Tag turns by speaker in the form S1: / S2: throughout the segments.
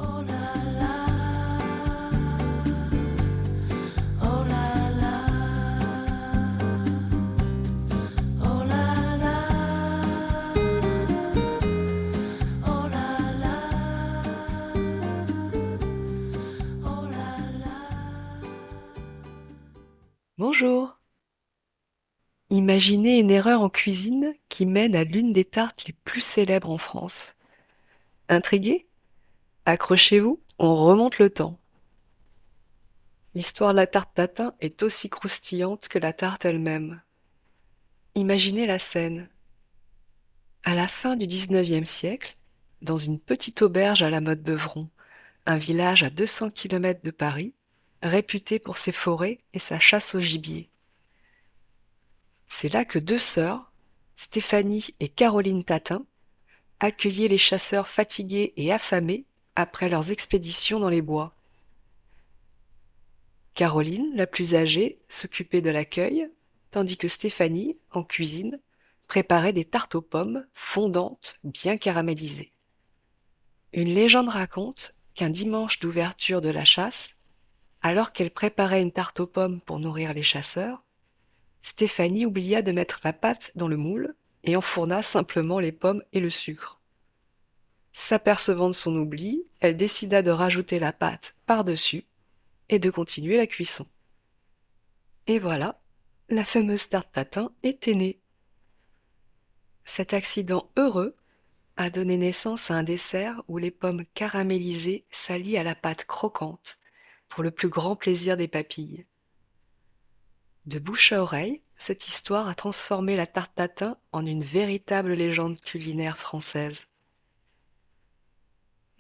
S1: Oh la la, oh la la, oh la la, oh la la, oh la la.
S2: Bonjour. Imaginez une erreur en cuisine qui mène à l'une des tartes les plus célèbres en France. Intrigué? Accrochez-vous, on remonte le temps. L'histoire de la tarte tatin est aussi croustillante que la tarte elle-même. Imaginez la scène. À la fin du XIXe siècle, dans une petite auberge à la mode Beuvron, un village à 200 kilomètres de Paris, réputé pour ses forêts et sa chasse au gibier. C'est là que deux sœurs, Stéphanie et Caroline Tatin, accueillaient les chasseurs fatigués et affamés après leurs expéditions dans les bois. Caroline, la plus âgée, s'occupait de l'accueil, tandis que Stéphanie, en cuisine, préparait des tartes aux pommes fondantes, bien caramélisées. Une légende raconte qu'un dimanche d'ouverture de la chasse, alors qu'elle préparait une tarte aux pommes pour nourrir les chasseurs, Stéphanie oublia de mettre la pâte dans le moule et enfourna simplement les pommes et le sucre. S'apercevant de son oubli, elle décida de rajouter la pâte par-dessus et de continuer la cuisson. Et voilà, la fameuse tarte tatin était née. Cet accident heureux a donné naissance à un dessert où les pommes caramélisées s'allient à la pâte croquante pour le plus grand plaisir des papilles. De bouche à oreille, cette histoire a transformé la tarte tatin en une véritable légende culinaire française.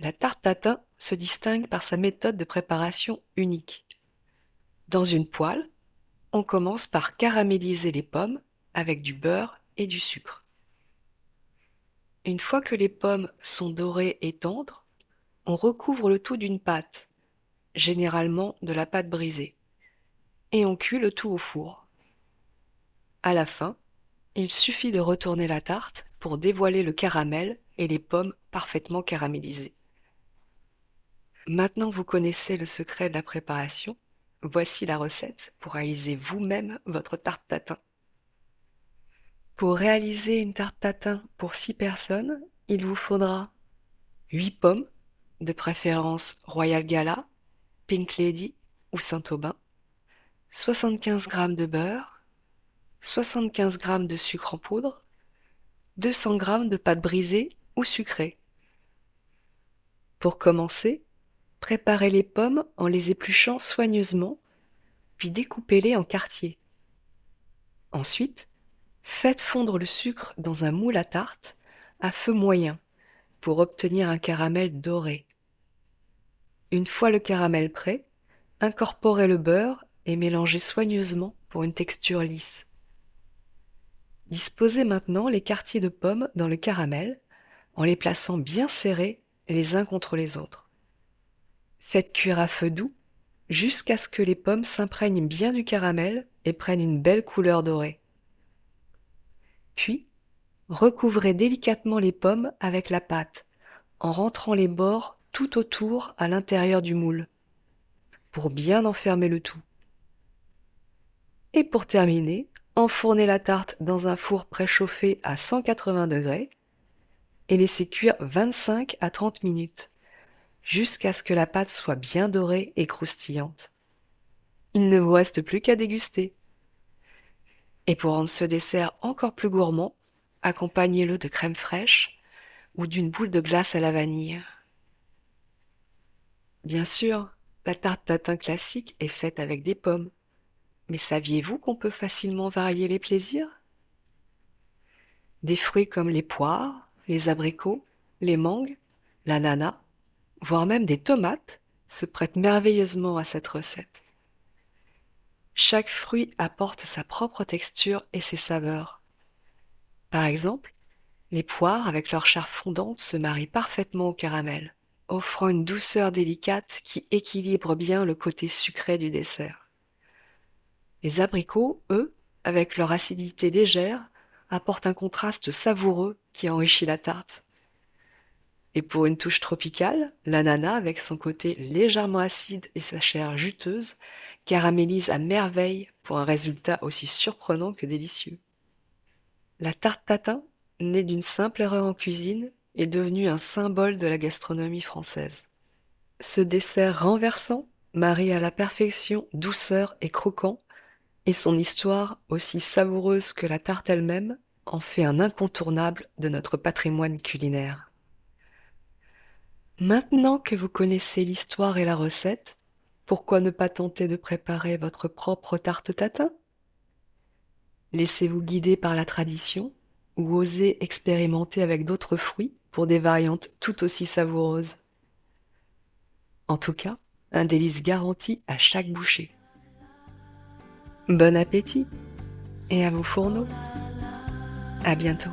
S2: La tarte tatin se distingue par sa méthode de préparation unique. Dans une poêle, on commence par caraméliser les pommes avec du beurre et du sucre. Une fois que les pommes sont dorées et tendres, on recouvre le tout d'une pâte, généralement de la pâte brisée, et on cuit le tout au four. À la fin, il suffit de retourner la tarte pour dévoiler le caramel et les pommes parfaitement caramélisées. Maintenant que vous connaissez le secret de la préparation, voici la recette pour réaliser vous-même votre tarte tatin. Pour réaliser une tarte tatin pour 6 personnes, il vous faudra 8 pommes, de préférence Royal Gala, Pink Lady ou Saint-Aubin, 75 g de beurre, 75 g de sucre en poudre, 200 g de pâte brisée ou sucrée. Pour commencer, préparez les pommes en les épluchant soigneusement, puis découpez-les en quartiers. Ensuite, faites fondre le sucre dans un moule à tarte à feu moyen pour obtenir un caramel doré. Une fois le caramel prêt, incorporez le beurre et mélangez soigneusement pour une texture lisse. Disposez maintenant les quartiers de pommes dans le caramel en les plaçant bien serrés les uns contre les autres. Faites cuire à feu doux jusqu'à ce que les pommes s'imprègnent bien du caramel et prennent une belle couleur dorée. Puis, recouvrez délicatement les pommes avec la pâte en rentrant les bords tout autour à l'intérieur du moule pour bien enfermer le tout. Et pour terminer, enfournez la tarte dans un four préchauffé à 180 degrés et laissez cuire 25 à 30 minutes jusqu'à ce que la pâte soit bien dorée et croustillante. Il ne vous reste plus qu'à déguster. Et pour rendre ce dessert encore plus gourmand, accompagnez-le de crème fraîche ou d'une boule de glace à la vanille. Bien sûr, la tarte tatin classique est faite avec des pommes. Mais saviez-vous qu'on peut facilement varier les plaisirs? Des fruits comme les poires, les abricots, les mangues, l'ananas, voire même des tomates se prêtent merveilleusement à cette recette. Chaque fruit apporte sa propre texture et ses saveurs. Par exemple, les poires avec leur chair fondante se marient parfaitement au caramel, offrant une douceur délicate qui équilibre bien le côté sucré du dessert. Les abricots, eux, avec leur acidité légère, apportent un contraste savoureux qui enrichit la tarte. Et pour une touche tropicale, l'ananas, avec son côté légèrement acide et sa chair juteuse, caramélise à merveille pour un résultat aussi surprenant que délicieux. La tarte tatin, née d'une simple erreur en cuisine, est devenue un symbole de la gastronomie française. Ce dessert renversant marie à la perfection douceur et croquant, et son histoire, aussi savoureuse que la tarte elle-même, en fait un incontournable de notre patrimoine culinaire. Maintenant que vous connaissez l'histoire et la recette, pourquoi ne pas tenter de préparer votre propre tarte tatin? Laissez-vous guider par la tradition ou osez expérimenter avec d'autres fruits pour des variantes tout aussi savoureuses. En tout cas, un délice garanti à chaque bouchée. Bon appétit et à vos fourneaux. À bientôt.